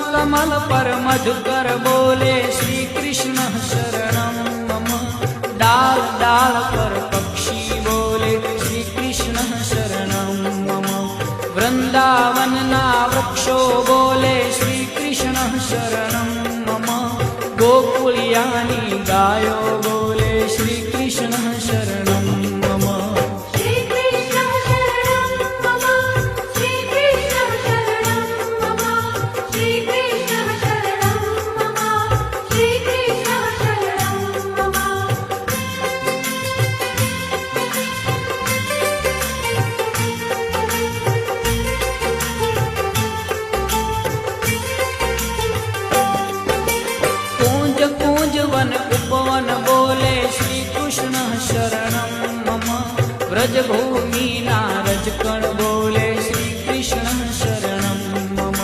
कमल पर मधुकर बोले श्री कृष्ण शरणं मम। डाल डाल पर पक्षी बोले श्री कृष्ण शरणं मम। वृंदावन ना वृक्षो बोले श्री कृष्ण शरणं मम। गोकुलियानी गायो बोले श्री कृष्ण शरणं मम। श्री कृष्ण शरणं मम। श्री कृष्ण शरणं मम। श्री कृष्ण शरणं मम। श्री कृष्ण शरणं मम। कूंज कूंज वन उपवन बोले श्री कृष्ण शरणं मम। व्रज भूमि नारज कण बोले श्री कृष्ण शरणं मम।